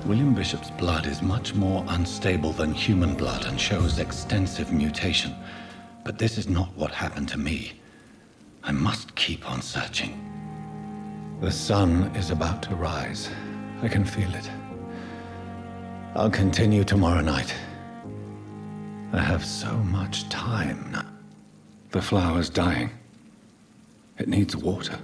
William Bishop's blood is much more unstable than human blood and shows extensive mutation. But this is not what happened to me. I must keep on searching. The sun is about to rise. I can feel it. I'll continue tomorrow night. I have so much time now. The flower's dying. It needs water.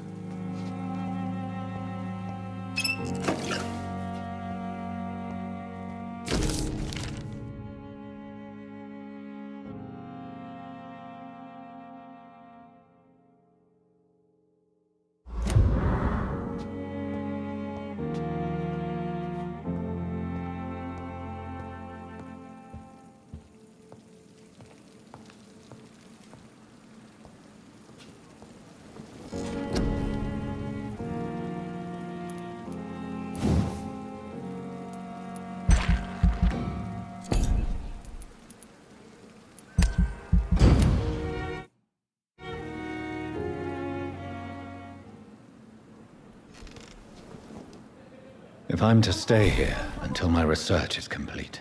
If I'm to stay here until my research is complete,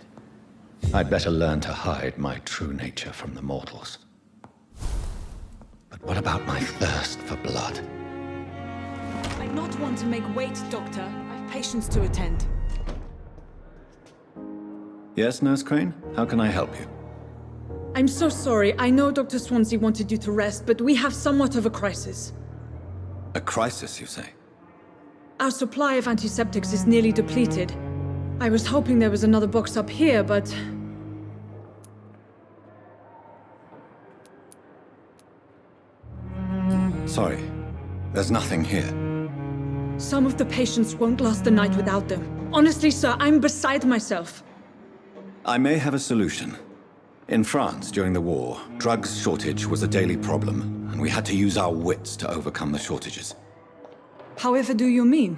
I'd better learn to hide my true nature from the mortals. But what about my thirst for blood? I not want to make wait, Doctor. I've patients to attend. Yes, Nurse Crane? How can I help you? I'm so sorry. I know Dr. Swansea wanted you to rest, but we have somewhat of a crisis. A crisis, you say? Our supply of antiseptics is nearly depleted. I was hoping there was another box up here, but... Sorry, there's nothing here. Some of the patients won't last the night without them. Honestly, sir, I'm beside myself. I may have a solution. In France, during the war, drugs shortage was a daily problem, and we had to use our wits to overcome the shortages. However do you mean?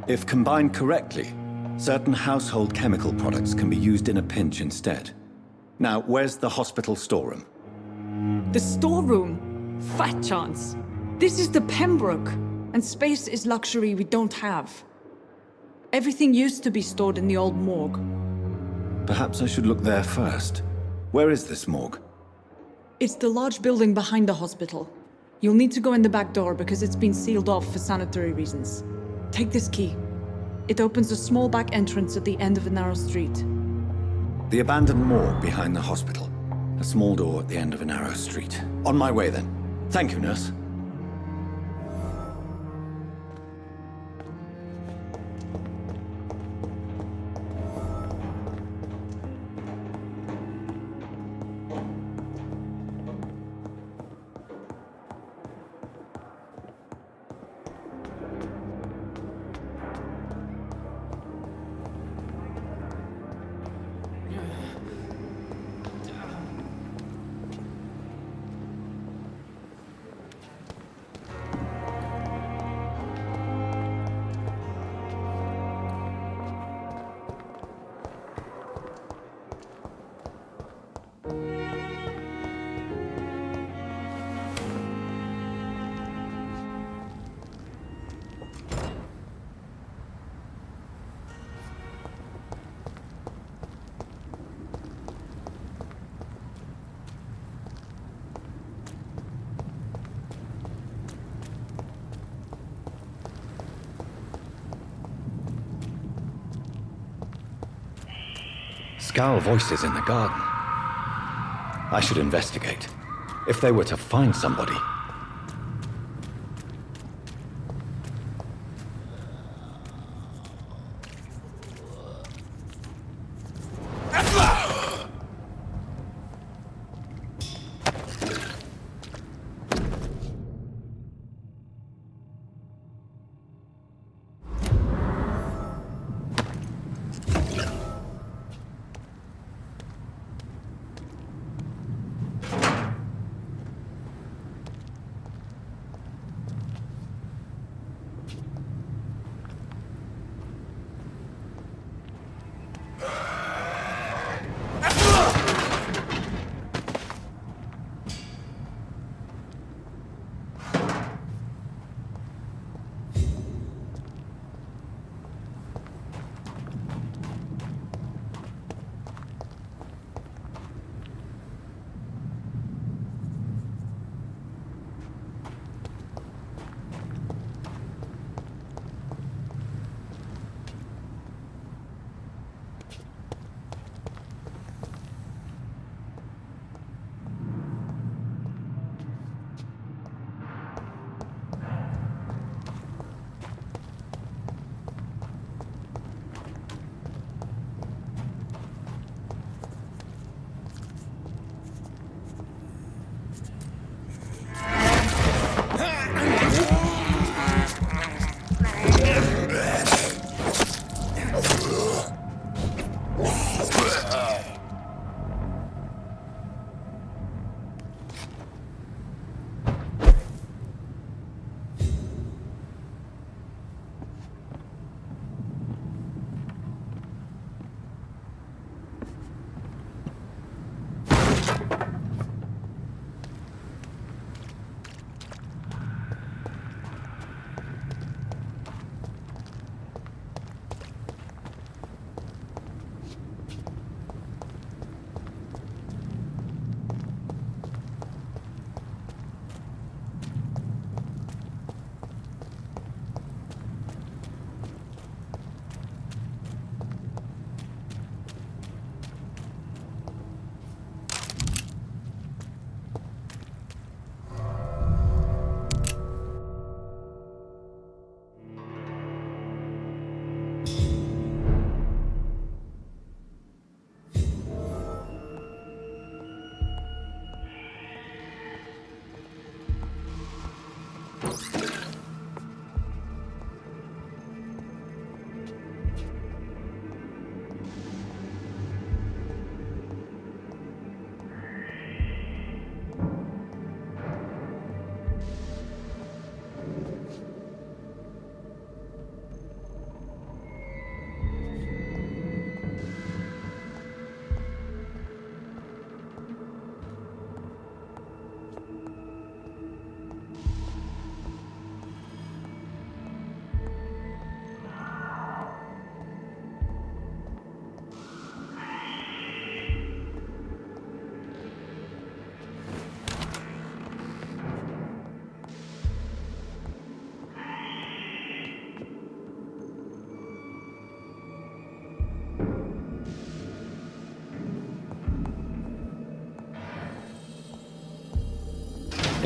If combined correctly, certain household chemical products can be used in a pinch instead. Now, where's the hospital storeroom? The storeroom? Fat chance. This is the Pembroke, and space is luxury we don't have. Everything used to be stored in the old morgue. Perhaps I should look there first. Where is this morgue? It's the large building behind the hospital. You'll need to go in the back door because it's been sealed off for sanitary reasons. Take this key. It opens a small back entrance at the end of a narrow street. The abandoned morgue behind the hospital. A small door at the end of a narrow street. On my way then. Thank you, nurse. Scowl voices in the garden. I should investigate. If they were to find somebody.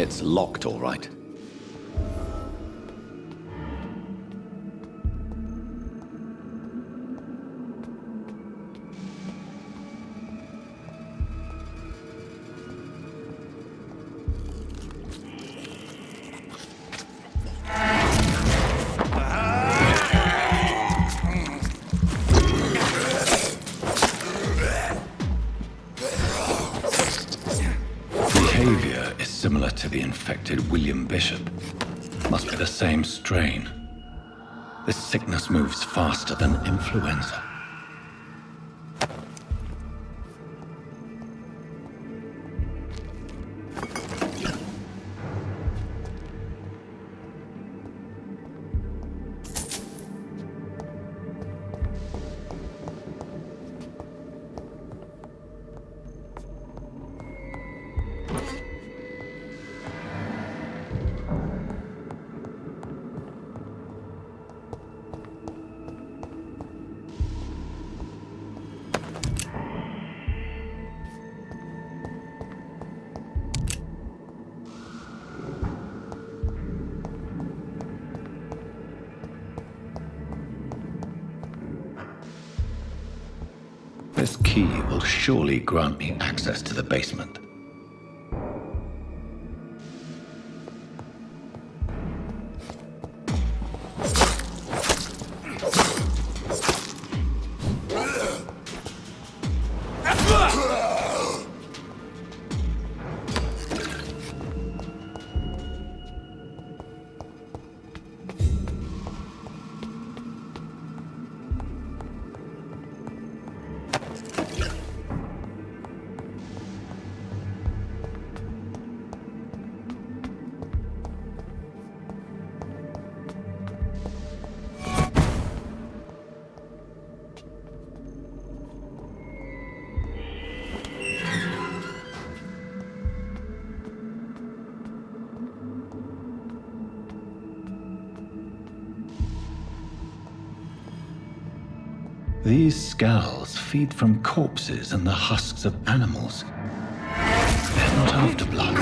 It's locked, all right. Behavior is similar to the infected William Bishop. Must be the same strain. This sickness moves faster than influenza. This key will surely grant me access to the basement. These scowls feed from corpses and the husks of animals. They're not after blood.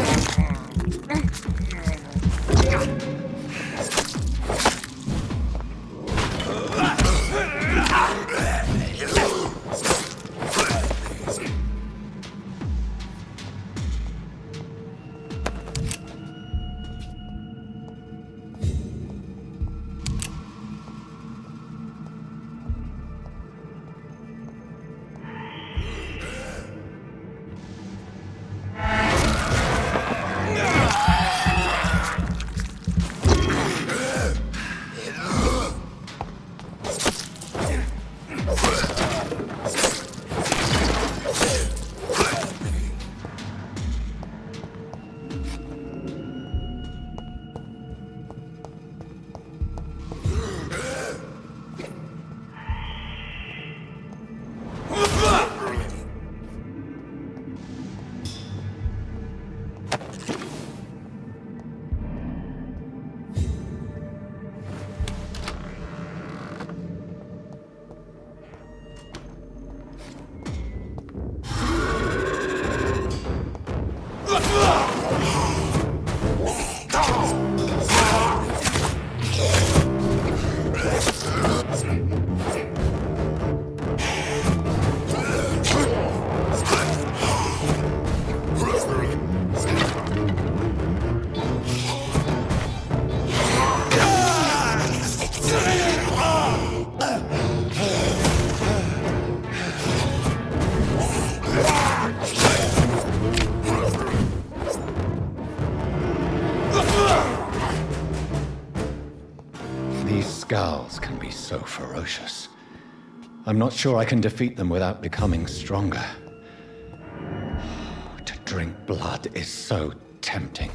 These scowls can be so ferocious. I'm not sure I can defeat them without becoming stronger. To drink blood is so tempting.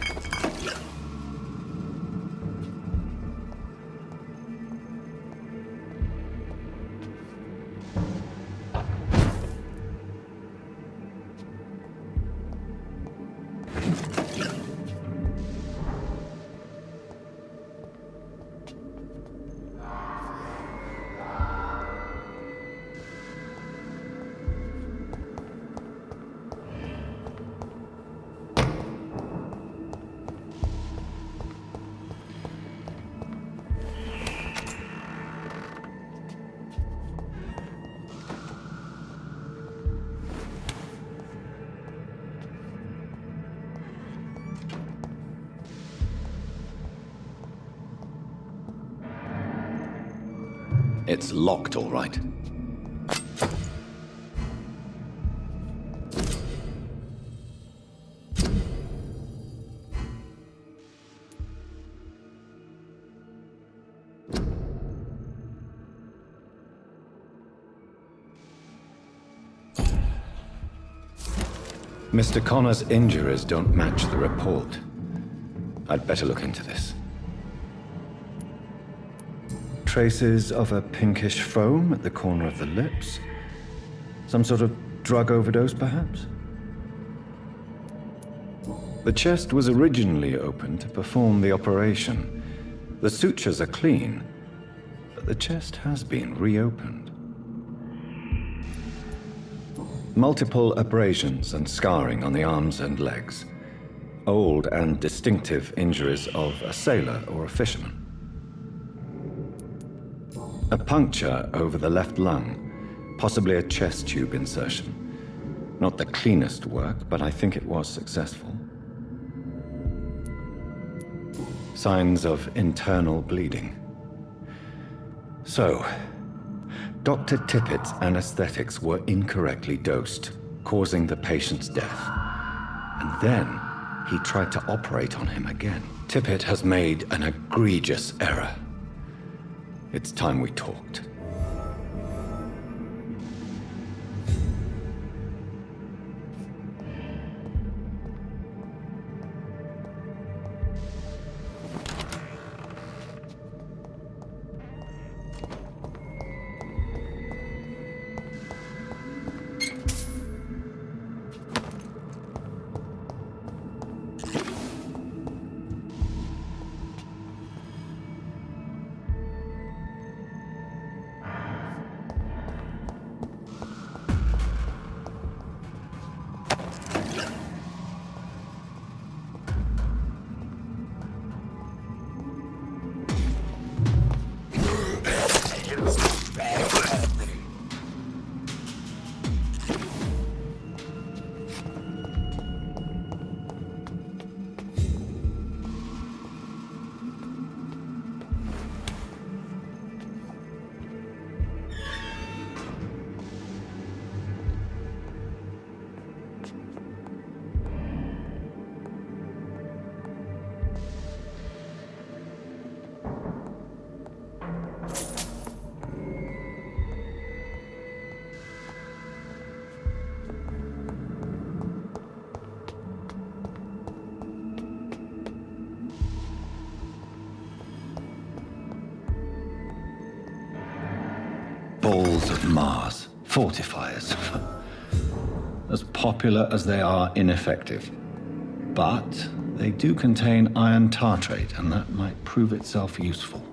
It's locked, all right. Mr. Connor's injuries don't match the report. I'd better look into this. Traces of a pinkish foam at the corner of the lips. Some sort of drug overdose, perhaps? The chest was originally open to perform the operation. The sutures are clean, but the chest has been reopened. Multiple abrasions and scarring on the arms and legs. Old and distinctive injuries of a sailor or a fisherman. A puncture over the left lung, possibly a chest tube insertion. Not the cleanest work, but I think it was successful. Signs of internal bleeding. So, Dr. Tippett's anesthetics were incorrectly dosed, causing the patient's death. And then he tried to operate on him again. Tippett has made an egregious error. It's time we talked. Balls of Mars, fortifiers. As popular as they are ineffective. But they do contain iron tartrate, and that might prove itself useful.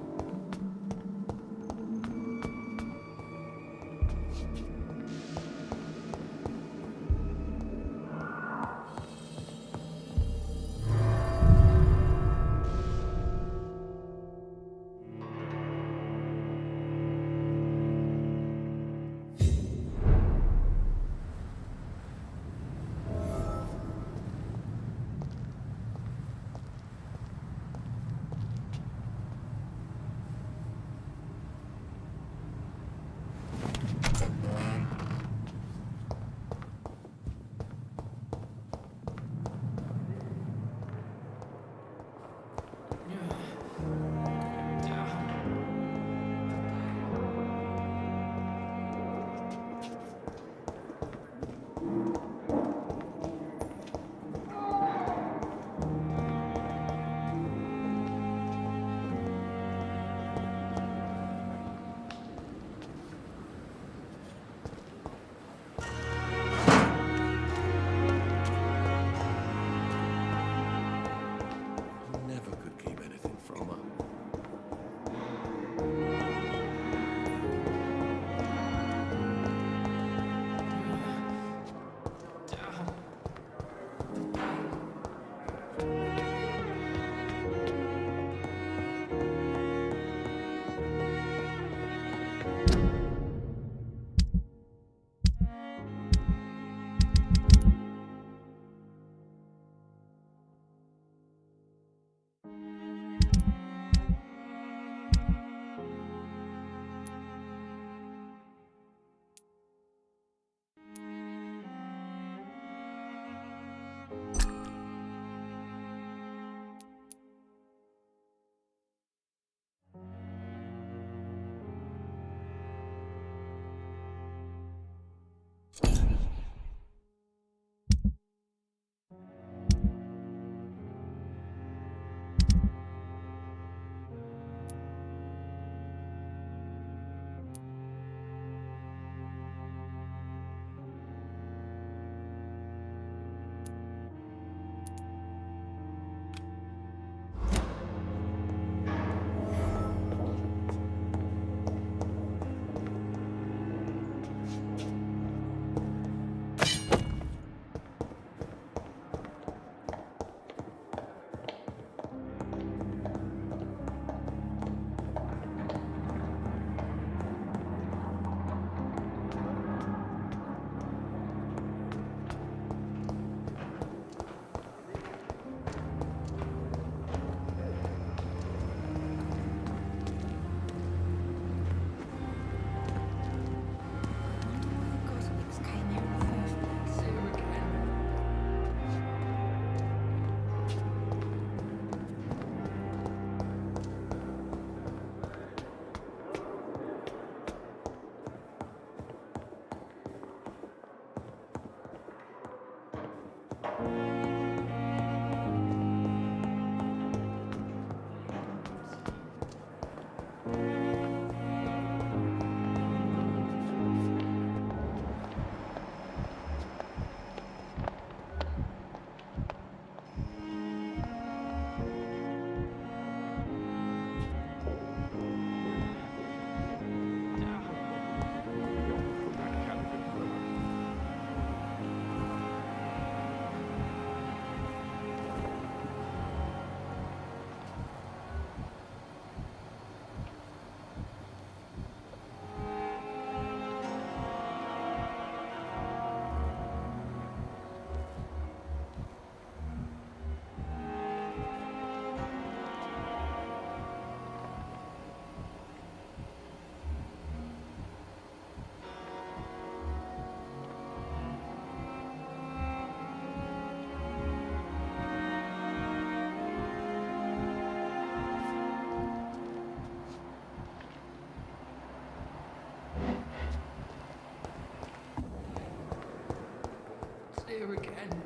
Here again.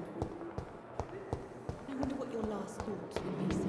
I wonder what your last thoughts would be, sir.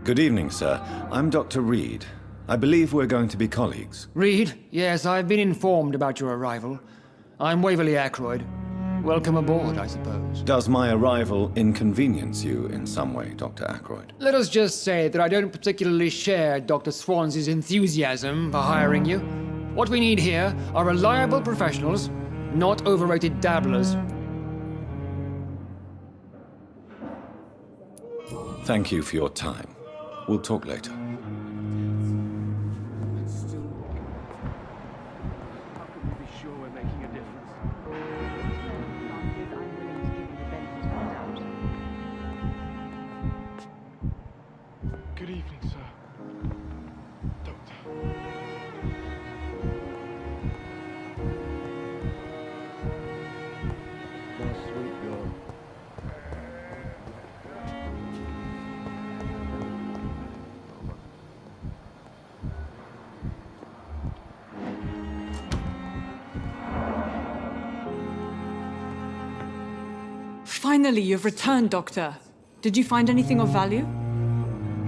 Good evening, sir. I'm Dr. Reed. I believe we're going to be colleagues. Reed? Yes, I've been informed about your arrival. I'm Waverly Ackroyd. Welcome aboard, I suppose. Does my arrival inconvenience you in some way, Dr. Ackroyd? Let us just say that I don't particularly share Dr. Swansea's enthusiasm for hiring you. What we need here are reliable professionals, not overrated dabblers. Thank you for your time. We'll talk later. Good evening, sir. Doctor. My sweet girl. Finally, you've returned, Doctor. Did you find anything of value?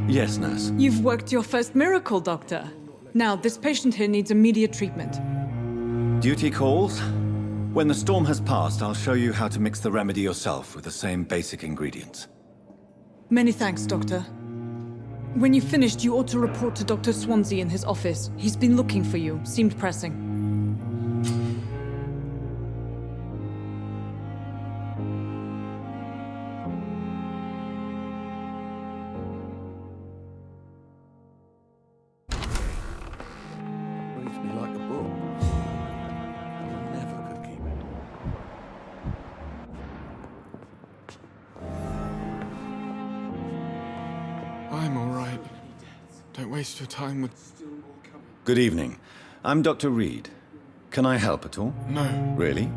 Yes, nurse. You've worked your first miracle, Doctor. Now, this patient here needs immediate treatment. Duty calls. When the storm has passed, I'll show you how to mix the remedy yourself with the same basic ingredients. Many thanks, Doctor. When you've finished, you ought to report to Dr. Swansea in his office. He's been looking for you. Seemed pressing. Reads me like a book. Never could keep it. I'm all right. Don't waste your time with... Good evening. I'm Dr. Reed. Can I help at all? No. Really?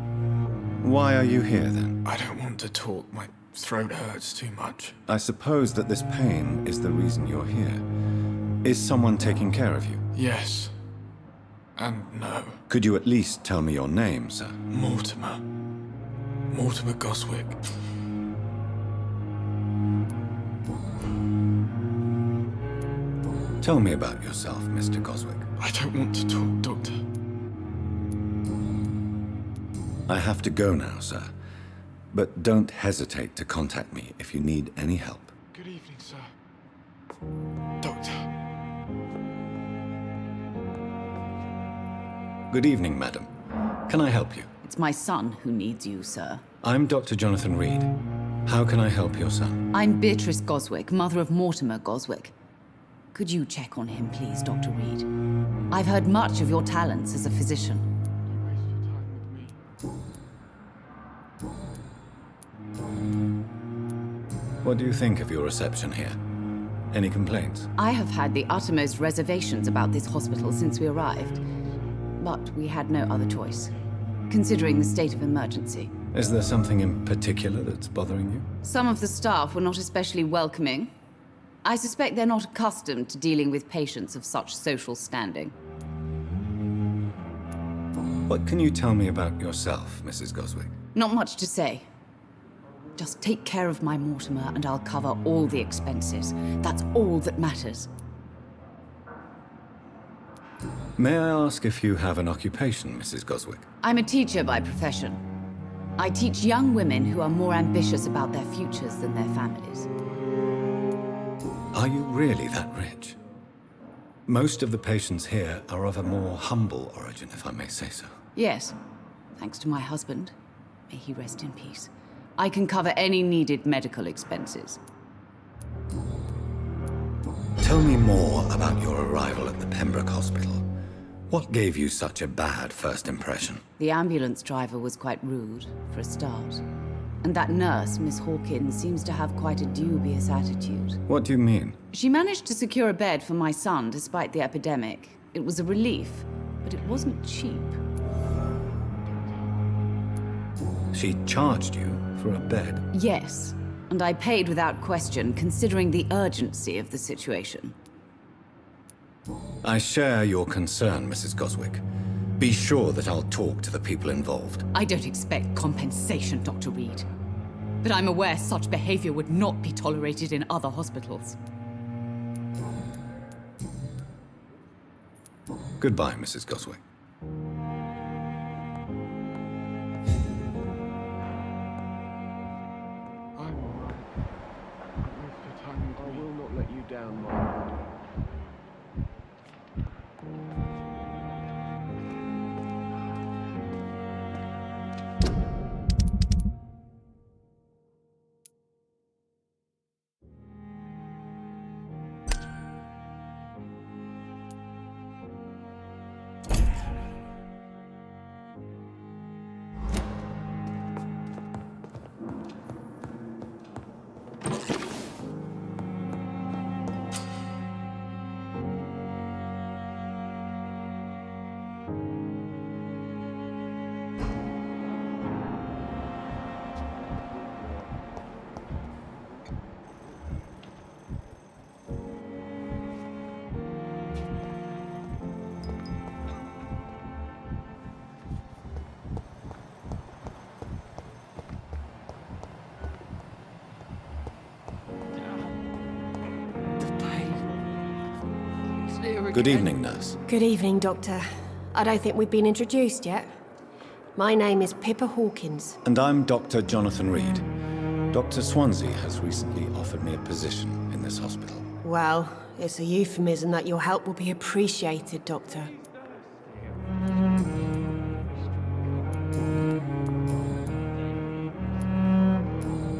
Why are you here then? I don't want to talk. My throat hurts too much. I suppose that this pain is the reason you're here. Is someone taking care of you? Yes. And no. Could you at least tell me your name, sir? Mortimer. Mortimer Goswick. Tell me about yourself, Mr. Goswick. I don't want to talk, Doctor. I have to go now, sir. But don't hesitate to contact me if you need any help. Good evening, sir. Doctor. Good evening, madam. Can I help you? It's my son who needs you, sir. I'm Dr. Jonathan Reed. How can I help your son? I'm Beatrice Goswick, mother of Mortimer Goswick. Could you check on him, please, Dr. Reed? I've heard much of your talents as a physician. What do you think of your reception here? Any complaints? I have had the uttermost reservations about this hospital since we arrived. But we had no other choice, considering the state of emergency. Is there something in particular that's bothering you? Some of the staff were not especially welcoming. I suspect they're not accustomed to dealing with patients of such social standing. What can you tell me about yourself, Mrs. Goswick? Not much to say. Just take care of my Mortimer and I'll cover all the expenses. That's all that matters. May I ask if you have an occupation, Mrs. Goswick? I'm a teacher by profession. I teach young women who are more ambitious about their futures than their families. Are you really that rich? Most of the patients here are of a more humble origin, if I may say so. Yes, thanks to my husband. May he rest in peace. I can cover any needed medical expenses. Tell me more about your arrival at the Pembroke Hospital. What gave you such a bad first impression? The ambulance driver was quite rude, for a start. And that nurse, Miss Hawkins, seems to have quite a dubious attitude. What do you mean? She managed to secure a bed for my son despite the epidemic. It was a relief, but it wasn't cheap. She charged you for a bed? Yes, and I paid without question, considering the urgency of the situation. I share your concern, Mrs. Goswick. Be sure that I'll talk to the people involved. I don't expect compensation, Dr. Reed. But I'm aware such behavior would not be tolerated in other hospitals. Goodbye, Mrs. Goswick. I'm alright. Don't waste your time with me. I will not let you down, Margaret. Good evening, nurse. Good evening, Doctor. I don't think we've been introduced yet. My name is Pippa Hawkins. And I'm Dr. Jonathan Reed. Dr. Swansea has recently offered me a position in this hospital. Well, it's a euphemism that your help will be appreciated, Doctor.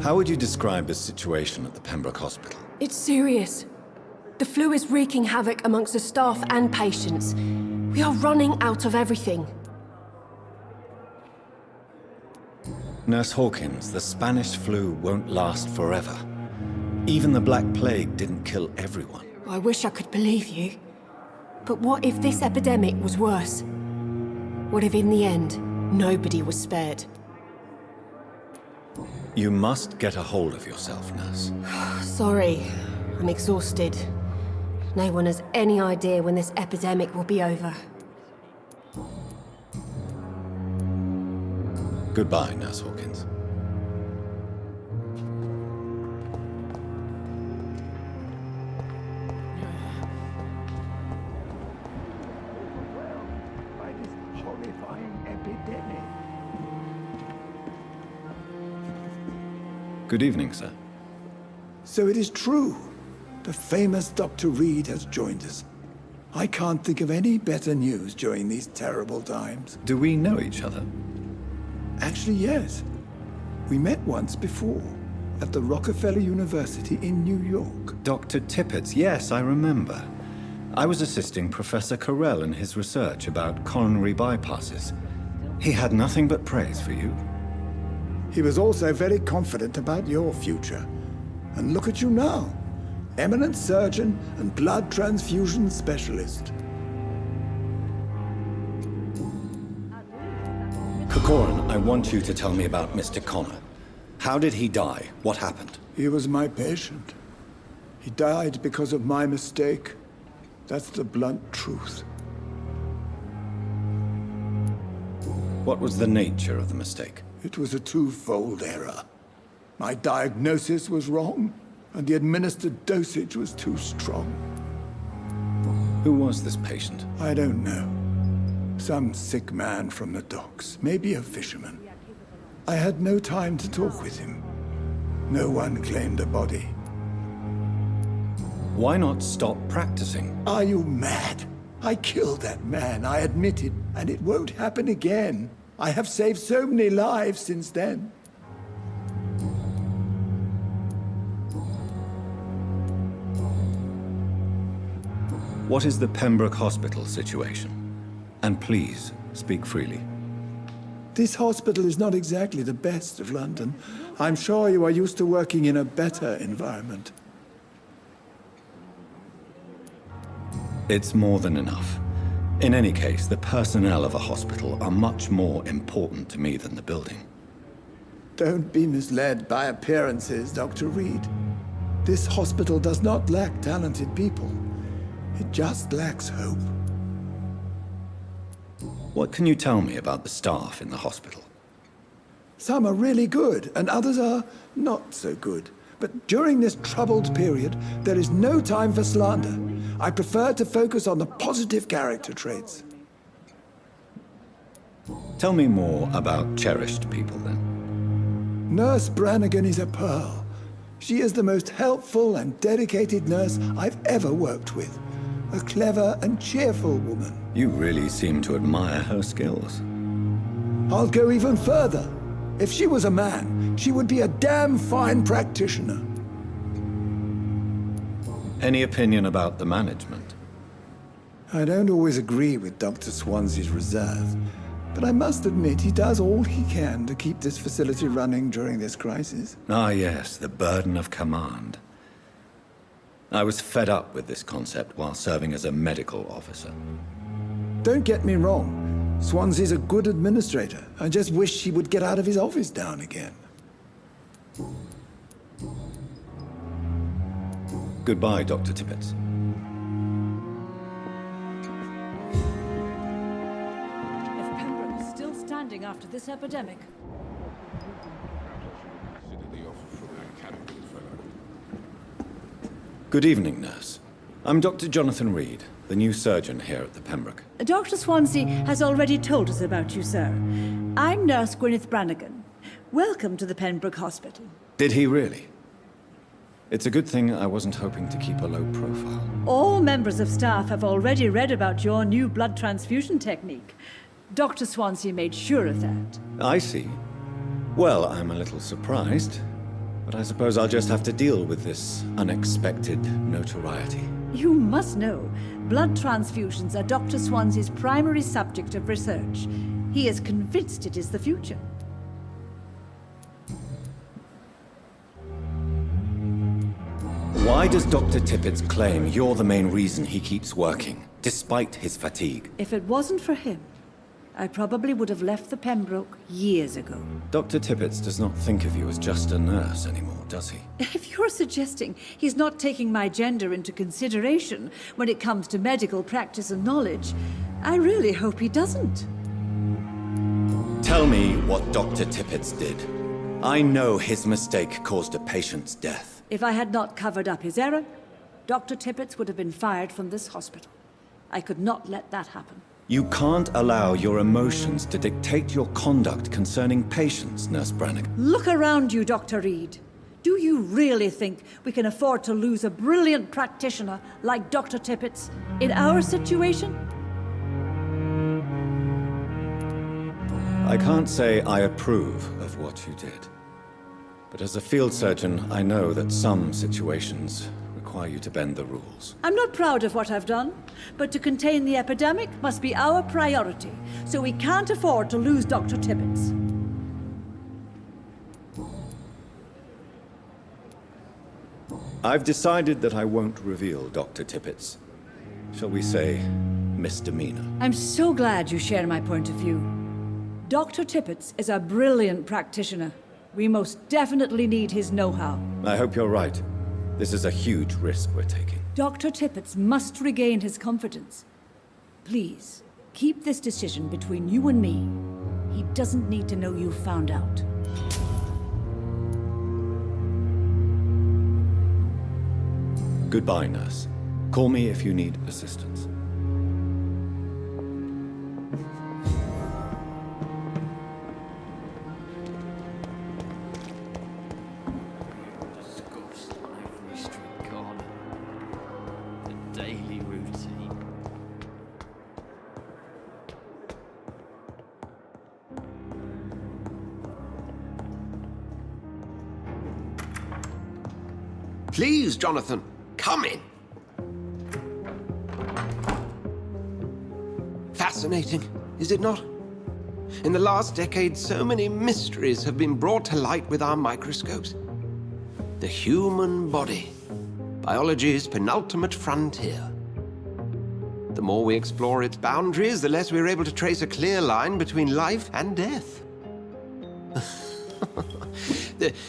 How would you describe the situation at the Pembroke Hospital? It's serious. The flu is wreaking havoc amongst the staff and patients. We are running out of everything. Nurse Hawkins, the Spanish flu won't last forever. Even the Black Plague didn't kill everyone. I wish I could believe you. But what if this epidemic was worse? What if in the end, nobody was spared? You must get a hold of yourself, nurse. Sorry, I'm exhausted. No one has any idea when this epidemic will be over. Goodbye, Nurse Hawkins. By this horrifying epidemic. Good evening, sir. So it is true. The famous Dr. Reed has joined us. I can't think of any better news during these terrible times. Do we know each other? Actually, yes. We met once before, at the Rockefeller University in New York. Dr. Tippett's, yes, I remember. I was assisting Professor Carell in his research about coronary bypasses. He had nothing but praise for you. He was also very confident about your future. And look at you now. Eminent surgeon and blood transfusion specialist. Corcoran, I want you to tell me about Mr. Connor. How did he die? What happened? He was my patient. He died because of my mistake. That's the blunt truth. What was the nature of the mistake? It was a twofold error. My diagnosis was wrong, and the administered dosage was too strong. Who was this patient? I don't know. Some sick man from the docks, maybe a fisherman. I had no time to talk with him. No one claimed a body. Why not stop practicing? Are you mad? I killed that man, I admit it, and it won't happen again. I have saved so many lives since then. What is the Pembroke Hospital situation? And please, speak freely. This hospital is not exactly the best of London. I'm sure you are used to working in a better environment. It's more than enough. In any case, the personnel of a hospital are much more important to me than the building. Don't be misled by appearances, Dr. Reed. This hospital does not lack talented people. It just lacks hope. What can you tell me about the staff in the hospital? Some are really good, and others are not so good. But during this troubled period, there is no time for slander. I prefer to focus on the positive character traits. Tell me more about cherished people, then. Nurse Brannigan is a pearl. She is the most helpful and dedicated nurse I've ever worked with. A clever and cheerful woman. You really seem to admire her skills. I'll go even further. If she was a man, she would be a damn fine practitioner. Any opinion about the management? I don't always agree with Dr. Swansea's reserve, but I must admit he does all he can to keep this facility running during this crisis. Ah, yes, the burden of command. I was fed up with this concept while serving as a medical officer. Don't get me wrong. Swansea's a good administrator. I just wish he would get out of his office down again. Goodbye, Dr. Tippett. If Pembroke is still standing after this epidemic, Good evening, nurse. I'm Dr. Jonathan Reed, the new surgeon here at the Pembroke. Dr. Swansea has already told us about you, sir. I'm Nurse Gwyneth Brannigan. Welcome to the Pembroke Hospital. Did he really? It's a good thing I wasn't hoping to keep a low profile. All members of staff have already read about your new blood transfusion technique. Dr. Swansea made sure of that. I see. Well, I'm a little surprised, but I suppose I'll just have to deal with this unexpected notoriety. You must know, blood transfusions are Dr. Swansea's primary subject of research. He is convinced it is the future. Why does Dr. Tippett claim you're the main reason he keeps working, despite his fatigue? If it wasn't for him, I probably would have left the Pembroke years ago. Dr. Tippett does not think of you as just a nurse anymore, does he? If you're suggesting he's not taking my gender into consideration when it comes to medical practice and knowledge, I really hope he doesn't. Tell me what Dr. Tippett did. I know his mistake caused a patient's death. If I had not covered up his error, Dr. Tippett would have been fired from this hospital. I could not let that happen. You can't allow your emotions to dictate your conduct concerning patients, Nurse Brannigan. Look around you, Dr. Reed. Do you really think we can afford to lose a brilliant practitioner like Dr. Tippett in our situation? I can't say I approve of what you did. But as a field surgeon, I know that some situations require you to bend the rules. I'm not proud of what I've done, but to contain the epidemic must be our priority, so we can't afford to lose Dr. Tippett. I've decided that I won't reveal Dr. Tippett's, shall we say, misdemeanor. I'm so glad you share my point of view. Dr. Tippett is a brilliant practitioner. We most definitely need his know-how. I hope you're right. This is a huge risk we're taking. Dr. Tippett must regain his confidence. Please, keep this decision between you and me. He doesn't need to know you found out. Goodbye, nurse. Call me if you need assistance. Daily routine. Please, Jonathan, come in. Fascinating, is it not? In the last decade, so many mysteries have been brought to light with our microscopes. The human body. Biology's penultimate frontier. The more we explore its boundaries, the less we're able to trace a clear line between life and death.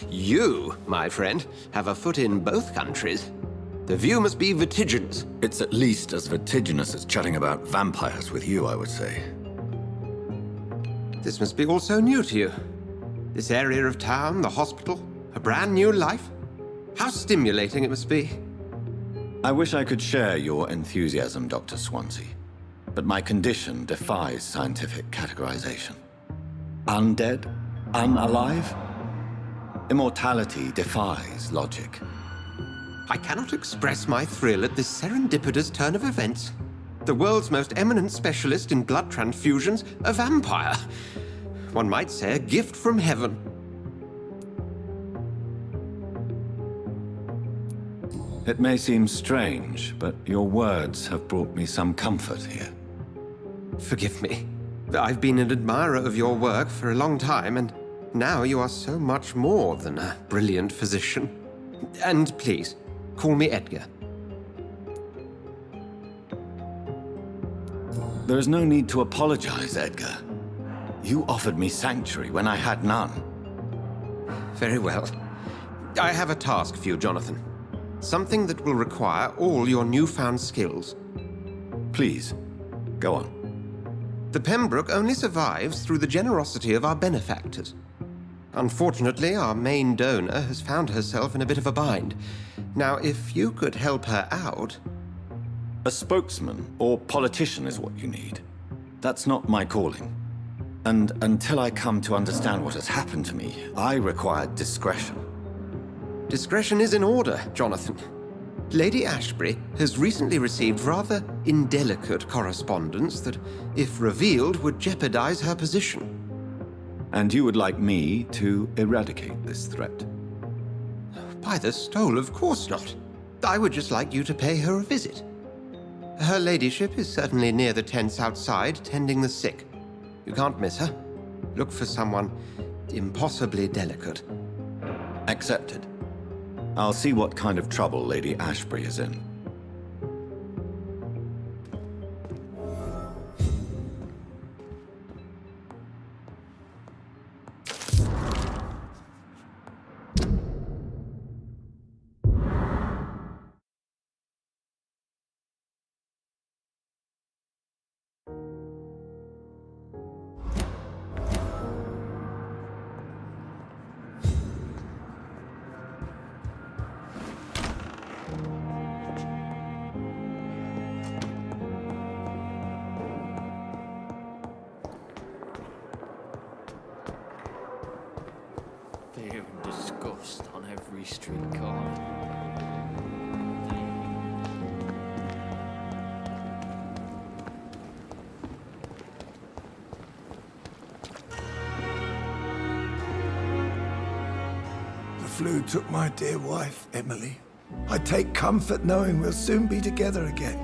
You, my friend, have a foot in both countries. The view must be vertiginous. It's at least as vertiginous as chatting about vampires with you, I would say. This must be all so new to you. This area of town, the hospital, a brand new life. How stimulating it must be. I wish I could share your enthusiasm, Dr. Swansea, but my condition defies scientific categorization. Undead? Unalive? Immortality defies logic. I cannot express my thrill at this serendipitous turn of events. The world's most eminent specialist in blood transfusions, a vampire. One might say a gift from heaven. It may seem strange, but your words have brought me some comfort here. Forgive me. I've been an admirer of your work for a long time, and now you are so much more than a brilliant physician. And please, call me Edgar. There is no need to apologize, Edgar. You offered me sanctuary when I had none. Very well. I have a task for you, Jonathan. Something that will require all your newfound skills. Please, go on. The Pembroke only survives through the generosity of our benefactors. Unfortunately, our main donor has found herself in a bit of a bind. Now, if you could help her out... A spokesman or politician is what you need. That's not my calling. And until I come to understand what has happened to me, I require discretion. Discretion is in order, Jonathan. Lady Ashbury has recently received rather indelicate correspondence that, if revealed, would jeopardize her position. And you would like me to eradicate this threat? By the stole, of course not. I would just like you to pay her a visit. Her ladyship is certainly near the tents outside, tending the sick. You can't miss her. Look for someone impossibly delicate. Accepted. I'll see what kind of trouble Lady Ashbury is in. every street corner. The flu took my dear wife, Emily. I take comfort knowing we'll soon be together again.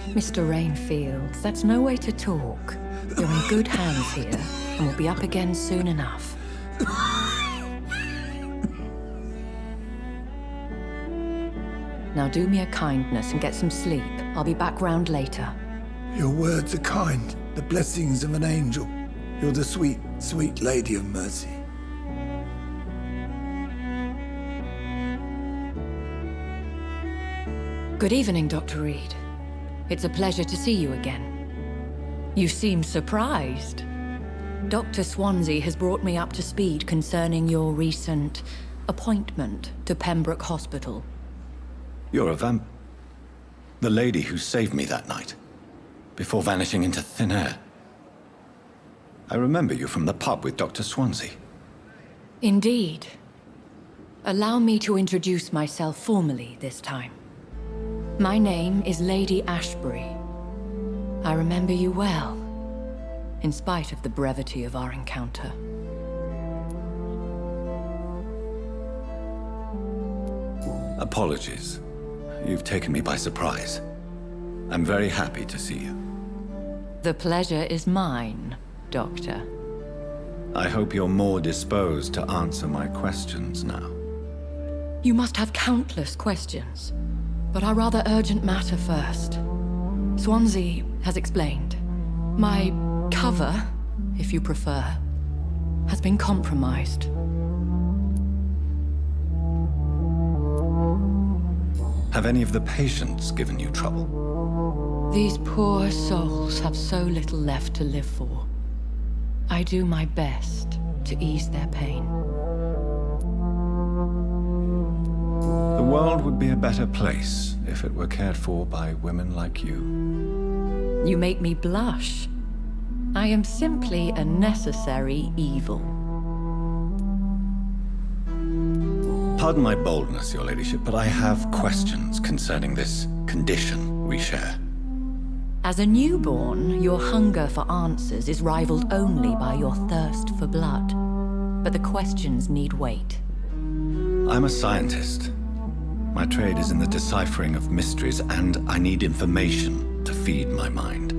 Mr. Rainfield, that's no way to talk. You're in good hands here, and we'll be up again soon enough. Now do me a kindness and get some sleep. I'll be back round later. Your words are kind, the blessings of an angel. You're the sweet, sweet Lady of Mercy. Good evening, Dr. Reed. It's a pleasure to see you again. You seem surprised. Dr. Swansea has brought me up to speed concerning your recent appointment to Pembroke Hospital. You're a vamp... The lady who saved me that night, before vanishing into thin air. I remember you from the pub with Dr. Swansea. Indeed. Allow me to introduce myself formally this time. My name is Lady Ashbury. I remember you well, in spite of the brevity of our encounter. Apologies. You've taken me by surprise. I'm very happy to see you. The pleasure is mine, Doctor. I hope you're more disposed to answer my questions now. You must have countless questions, but our rather urgent matter first. Swansea has explained. My cover, if you prefer, has been compromised. Have any of the patients given you trouble? These poor souls have so little left to live for. I do my best to ease their pain. The world would be a better place if it were cared for by women like you. You make me blush. I am simply a necessary evil. Pardon my boldness, Your Ladyship, but I have questions concerning this condition we share. As a newborn, your hunger for answers is rivaled only by your thirst for blood. But the questions need wait. I'm a scientist. My trade is in the deciphering of mysteries, and I need information to feed my mind.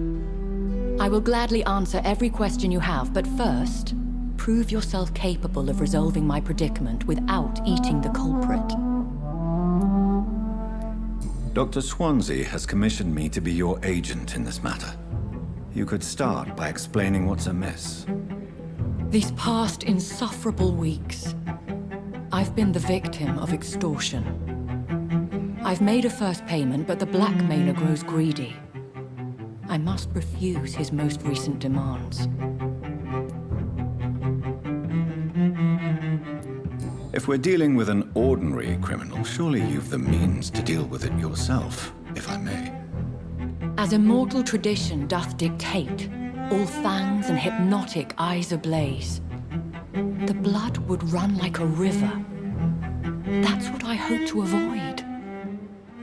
I will gladly answer every question you have, but first, prove yourself capable of resolving my predicament without eating the culprit. Dr. Swansea has commissioned me to be your agent in this matter. You could start by explaining what's amiss. These past insufferable weeks, I've been the victim of extortion. I've made a first payment, but the blackmailer grows greedy. I must refuse his most recent demands. If we're dealing with an ordinary criminal, surely you've the means to deal with it yourself, if I may. As immortal tradition doth dictate, all fangs and hypnotic eyes ablaze, the blood would run like a river. That's what I hope to avoid.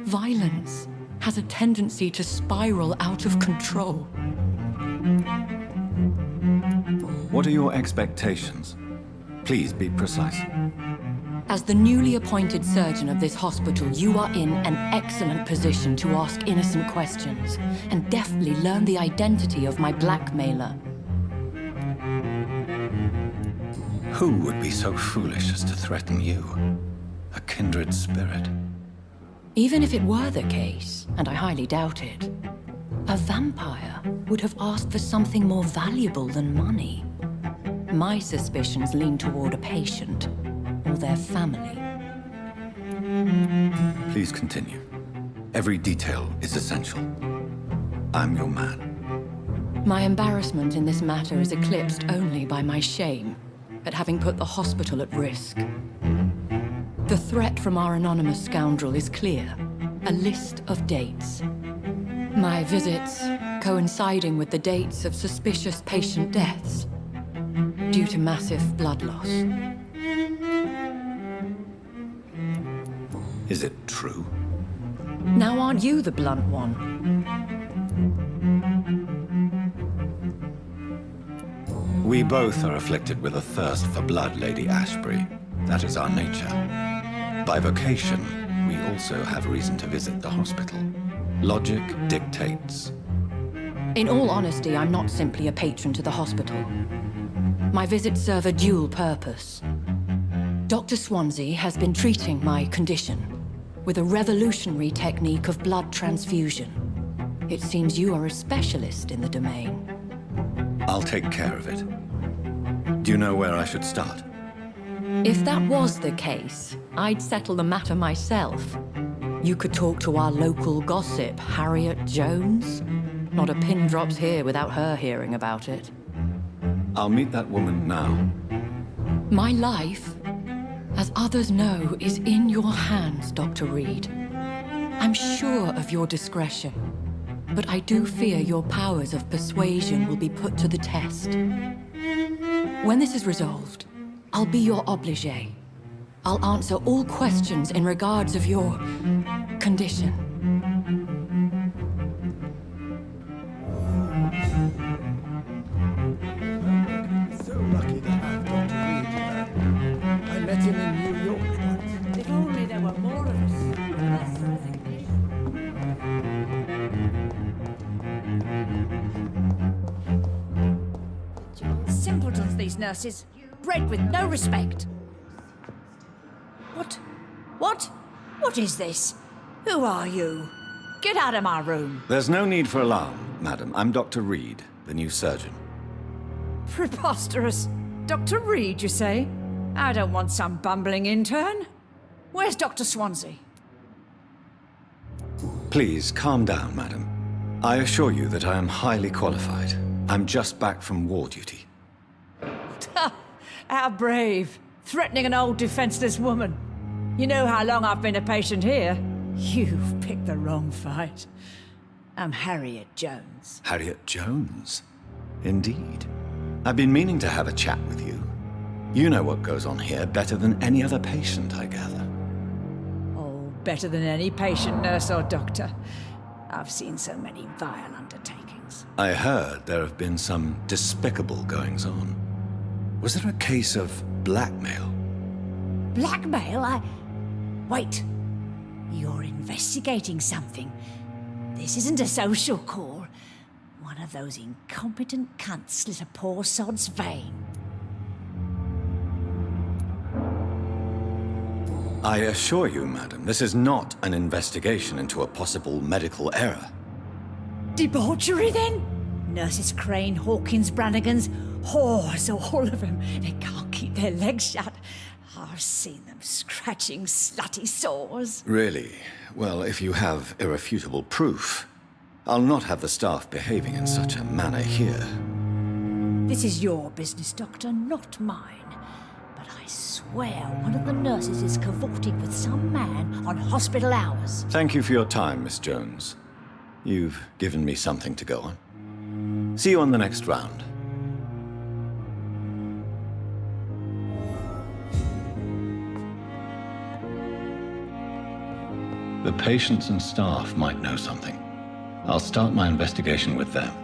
Violence has a tendency to spiral out of control. What are your expectations? Please be precise. As the newly appointed surgeon of this hospital, you are in an excellent position to ask innocent questions and deftly learn the identity of my blackmailer. Who would be so foolish as to threaten you? A kindred spirit. Even if it were the case, and I highly doubt it, a vampire would have asked for something more valuable than money. My suspicions lean toward a patient or their family. Please continue. Every detail is essential. I'm your man. My embarrassment in this matter is eclipsed only by my shame at having put the hospital at risk. The threat from our anonymous scoundrel is clear. A list of dates. My visits coinciding with the dates of suspicious patient deaths due to massive blood loss. Is it true? Now aren't you the blunt one? We both are afflicted with a thirst for blood, Lady Ashbury. That is our nature. By vocation, we also have reason to visit the hospital. Logic dictates. In all honesty, I'm not simply a patron to the hospital. My visits serve a dual purpose. Dr. Swansea has been treating my condition with a revolutionary technique of blood transfusion. It seems you are a specialist in the domain. I'll take care of it. Do you know where I should start? If that was the case, I'd settle the matter myself. You could talk to our local gossip, Harriet Jones. Not a pin drops here without her hearing about it. I'll meet that woman now. My life, as others know, is in your hands, Dr. Reed. I'm sure of your discretion, but I do fear your powers of persuasion will be put to the test. When this is resolved, I'll be your obligé. I'll answer all questions in regards of your condition. So lucky to have Dr. Reed here. I met him in New York once. If only there were more of us. Less resignation. Simpletons, these nurses. Bred with no respect. What is this? Who are you? Get out of my room. There's no need for alarm, madam. I'm Dr. Reed, the new surgeon. Preposterous. Dr. Reed, you say? I don't want some bumbling intern. Where's Dr. Swansea? Please, calm down, madam. I assure you that I am highly qualified. I'm just back from war duty. How brave. Threatening an old defenseless woman. You know how long I've been a patient here? You've picked the wrong fight. I'm Harriet Jones. Harriet Jones? Indeed. I've been meaning to have a chat with you. You know what goes on here better than any other patient, I gather. Oh, better than any patient, nurse or doctor. I've seen so many vile undertakings. I heard there have been some despicable goings-on. Was there a case of blackmail? Blackmail? Wait. You're investigating something. This isn't a social call. One of those incompetent cunts slit a poor sod's vein. I assure you, madam, this is not an investigation into a possible medical error. Debauchery, then? Nurses Crane, Hawkins, Brannigans, whores, all of them. They can't keep their legs shut. I've seen them scratching slutty sores. Really? Well, if you have irrefutable proof, I'll not have the staff behaving in such a manner here. This is your business, Doctor, not mine. But I swear one of the nurses is cavorting with some man on hospital hours. Thank you for your time, Miss Jones. You've given me something to go on. See you on the next round. The patients and staff might know something. I'll start my investigation with them.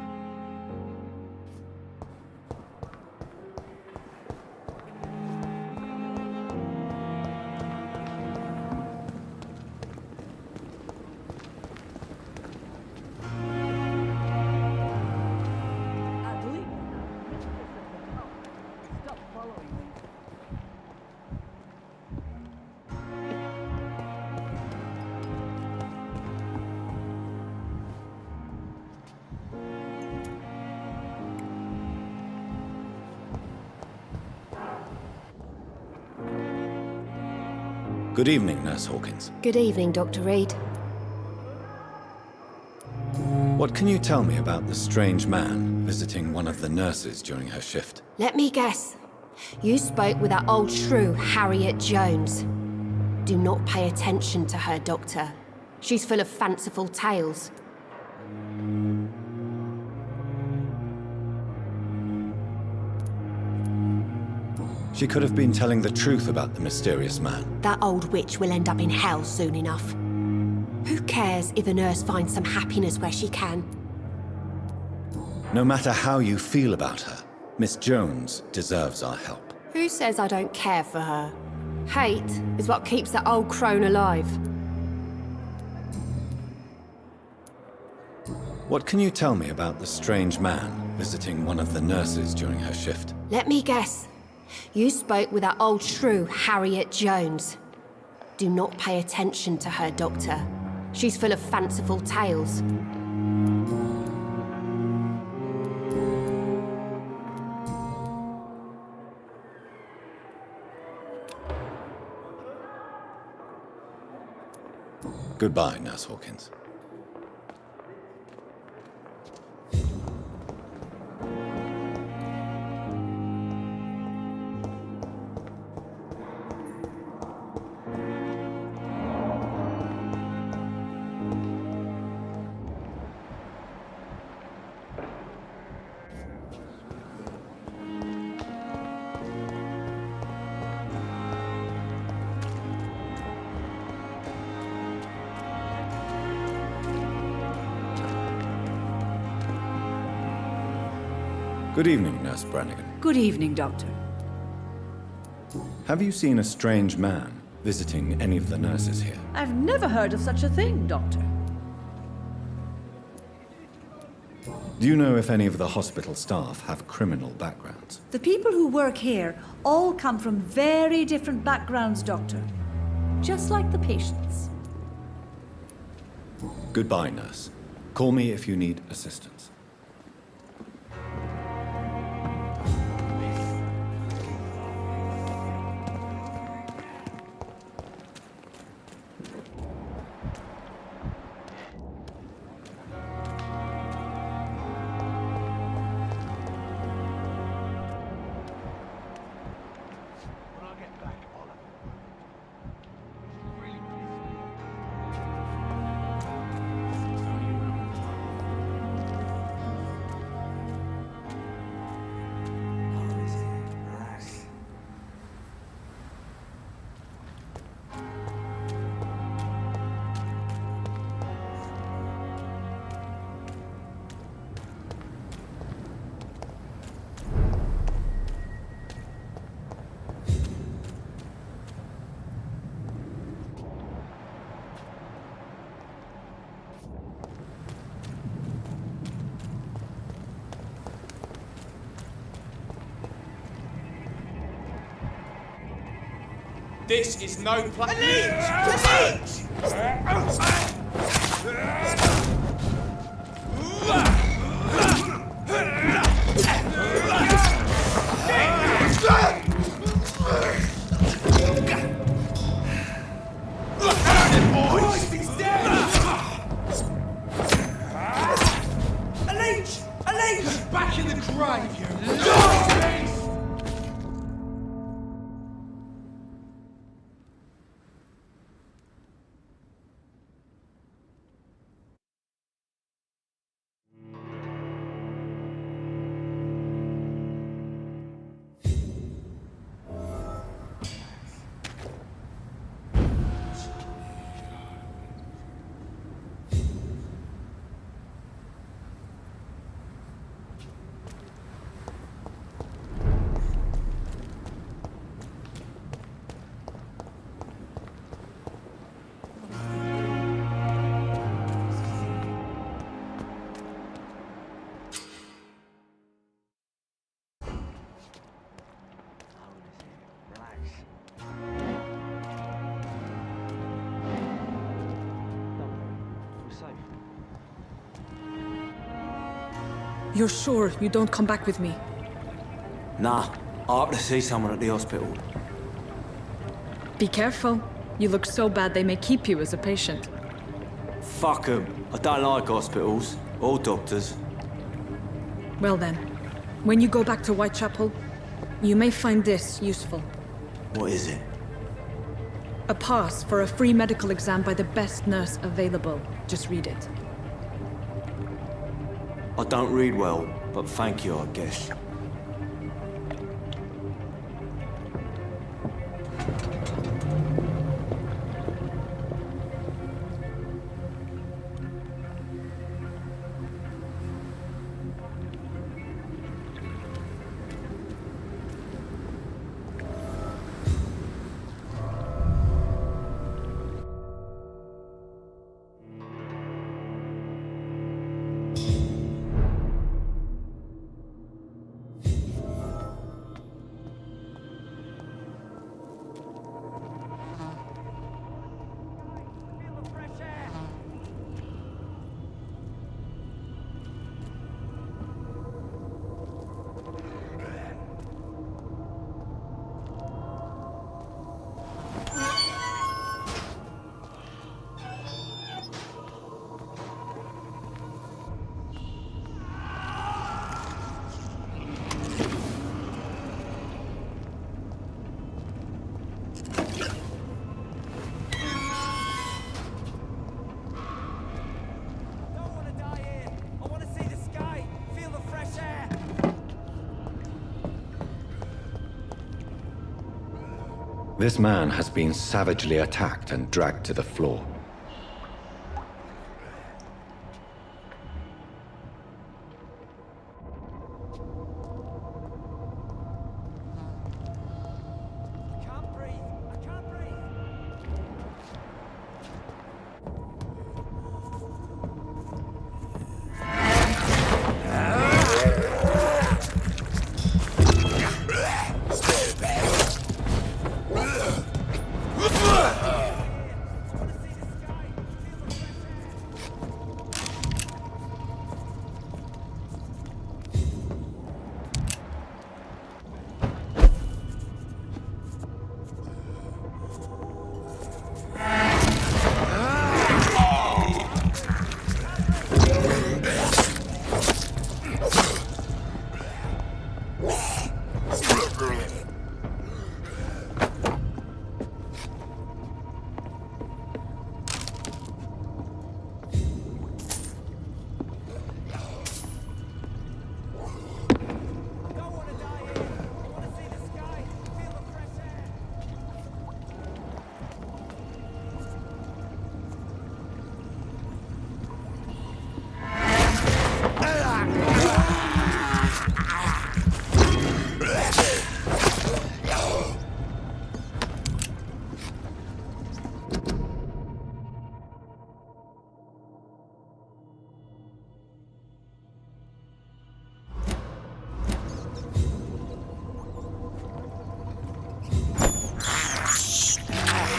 Good evening, Nurse Hawkins. Good evening, Dr. Reed. What can you tell me about the strange man visiting one of the nurses during her shift? Let me guess. You spoke with that old shrew, Harriet Jones. Do not pay attention to her, Doctor. She's full of fanciful tales. She could have been telling the truth about the mysterious man. That old witch will end up in hell soon enough. Who cares if a nurse finds some happiness where she can? No matter how you feel about her, Miss Jones deserves our help. Who says I don't care for her? Hate is what keeps that old crone alive. What can you tell me about the strange man visiting one of the nurses during her shift? Let me guess. You spoke with that old shrew, Harriet Jones. Do not pay attention to her, Doctor. She's full of fanciful tales. Goodbye, Nurse Hawkins. Good evening, Nurse Brannigan. Good evening, Doctor. Have you seen a strange man visiting any of the nurses here? I've never heard of such a thing, Doctor. Do you know if any of the hospital staff have criminal backgrounds? The people who work here all come from very different backgrounds, Doctor. Just like the patients. Goodbye, nurse. Call me if you need assistance. This is no place. Police! Back in the grave, you You're sure you don't come back with me? Nah, I have to see someone at the hospital. Be careful. You look so bad they may keep you as a patient. Fuck 'em. I don't like hospitals, or doctors. Well then, when you go back to Whitechapel, you may find this useful. What is it? A pass for a free medical exam by the best nurse available. Just read it. I don't read well, but thank you, I guess. This man has been savagely attacked and dragged to the floor.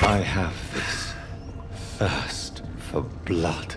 I have this thirst for blood.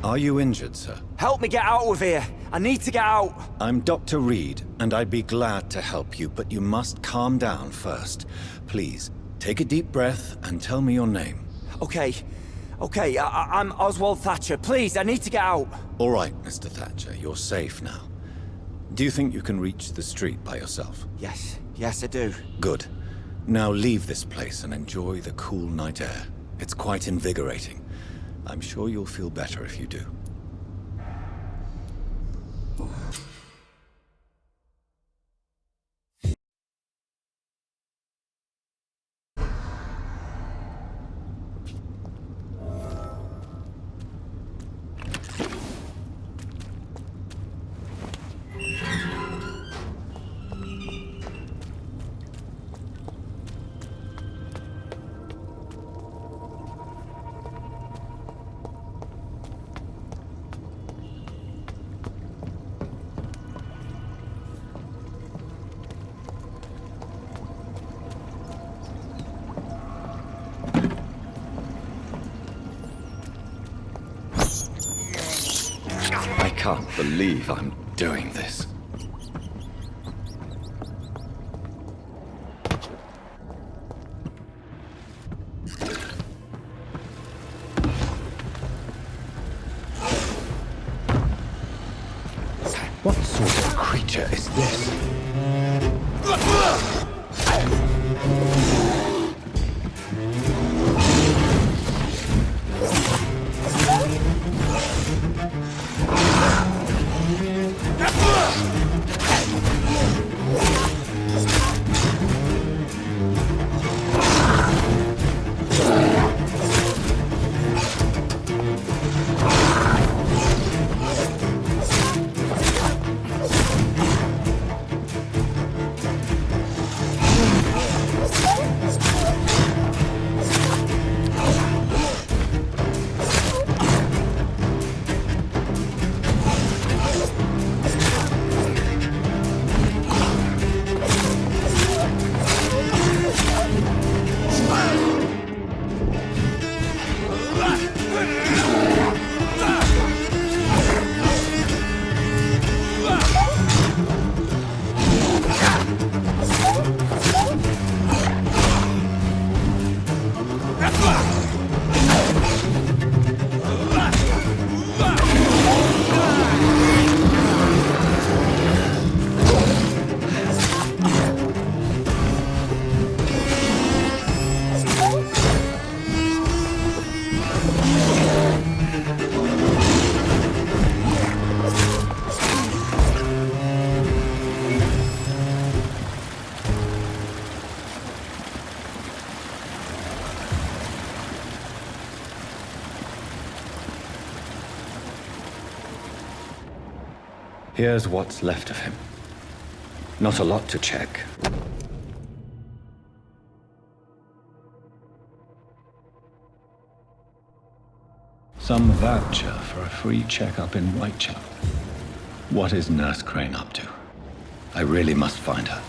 Are you injured, sir? Help me get out of here. I need to get out. I'm Dr. Reed, and I'd be glad to help you, but you must calm down first. Please, take a deep breath and tell me your name. Okay, I'm Oswald Thatcher. Please, I need to get out. All right, Mr. Thatcher, you're safe now. Do you think you can reach the street by yourself? Yes, I do. Good. Now leave this place and enjoy the cool night air. It's quite invigorating. I'm sure you'll feel better if you do. I can't believe I'm doing this. What sort of creature is this? Here's what's left of him. Not a lot to check. Some voucher for a free checkup in Whitechapel. What is Nurse Crane up to? I really must find her.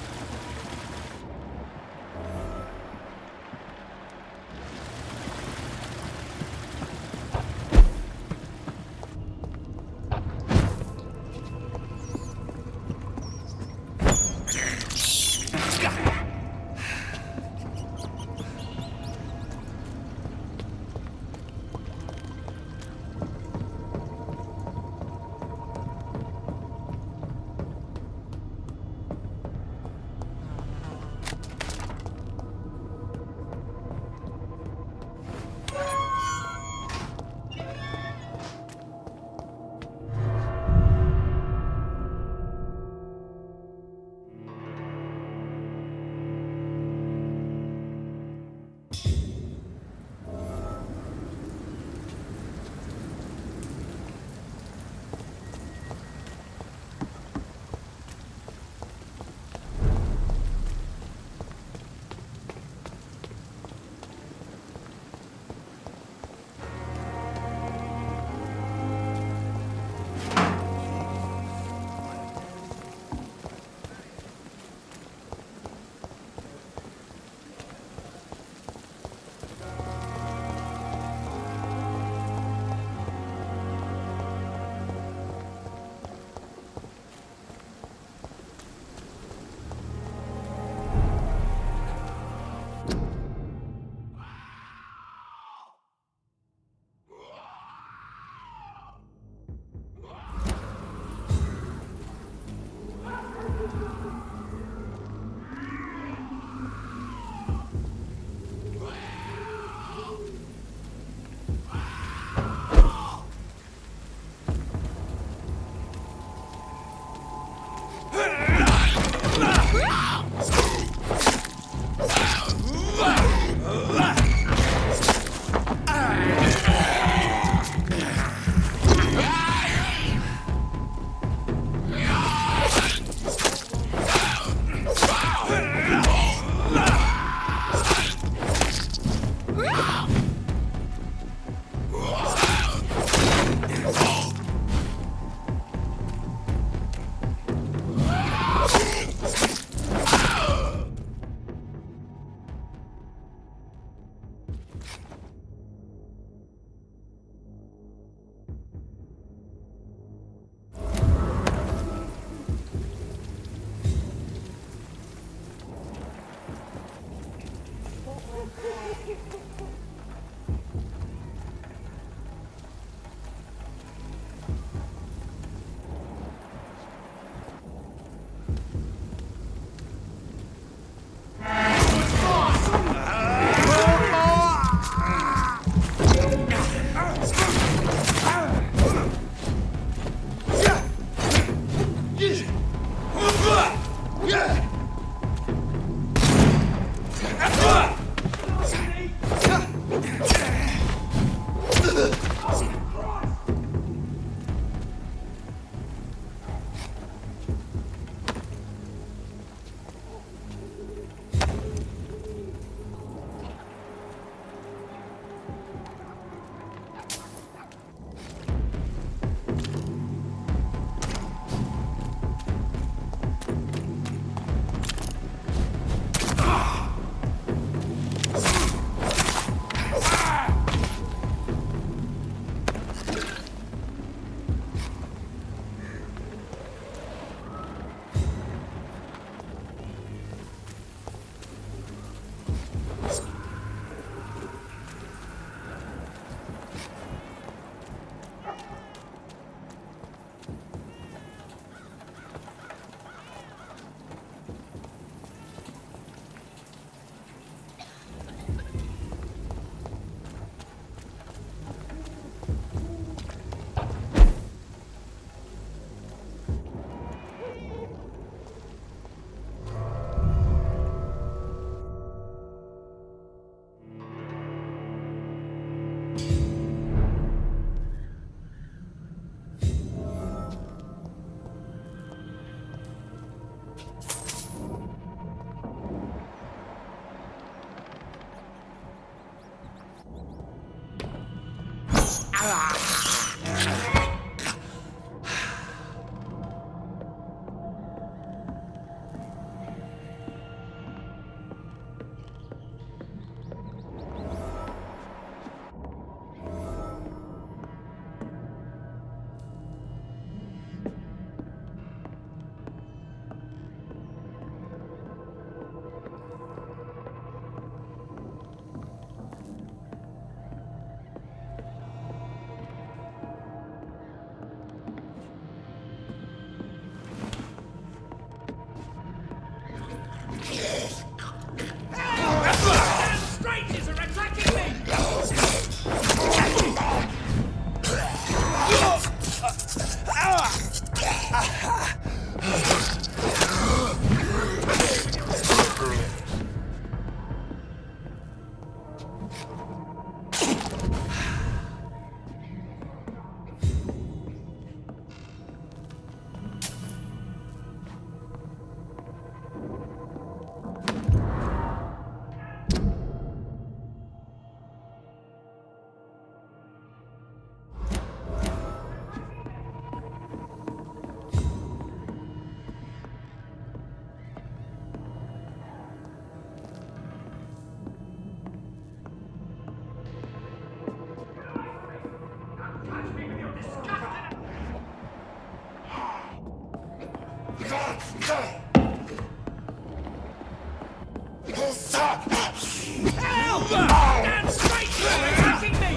Help! Stand straight! You're attacking me!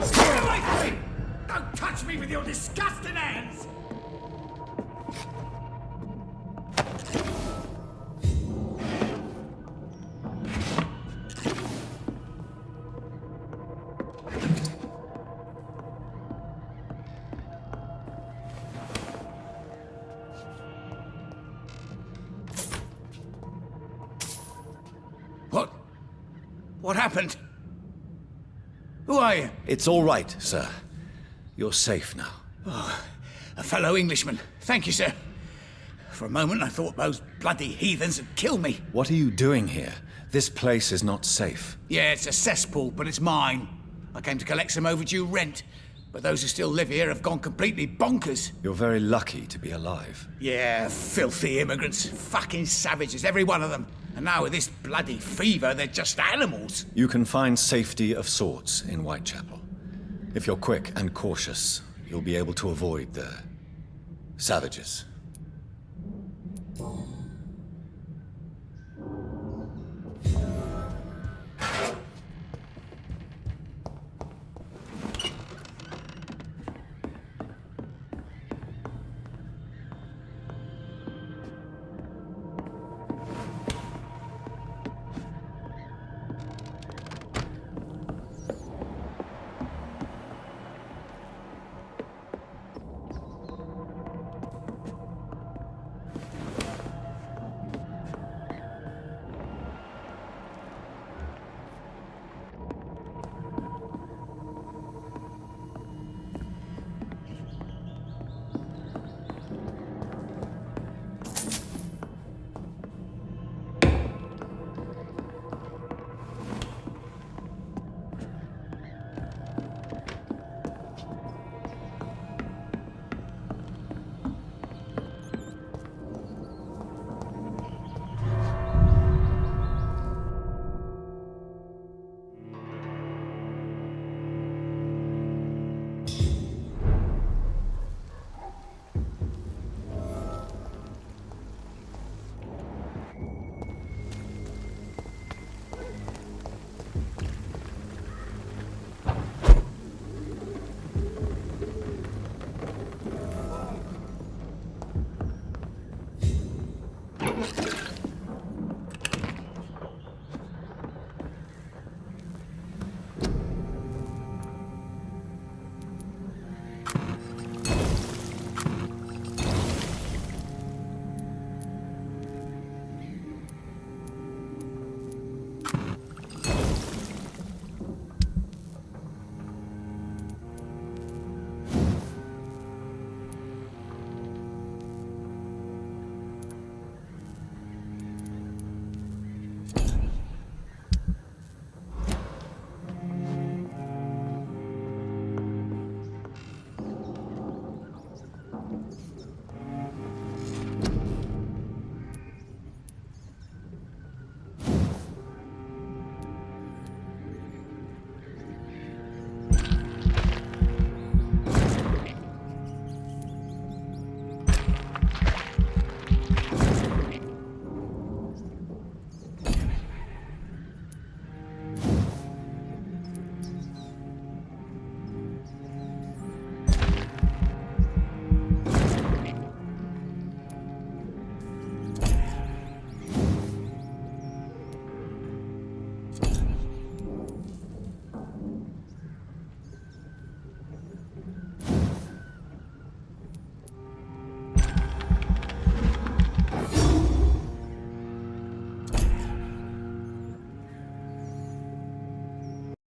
Stay away from me! Don't touch me with your disgusting hands! What happened? Who are you? It's all right, sir. You're safe now. Oh, a fellow Englishman. Thank you, sir. For a moment, I thought those bloody heathens had killed me. What are you doing here? This place is not safe. Yeah, it's a cesspool, but it's mine. I came to collect some overdue rent, but those who still live here have gone completely bonkers. You're very lucky to be alive. Yeah, filthy immigrants. Fucking savages, every one of them. And now with this bloody fever, they're just animals. You can find safety of sorts in Whitechapel. If you're quick and cautious, you'll be able to avoid the savages.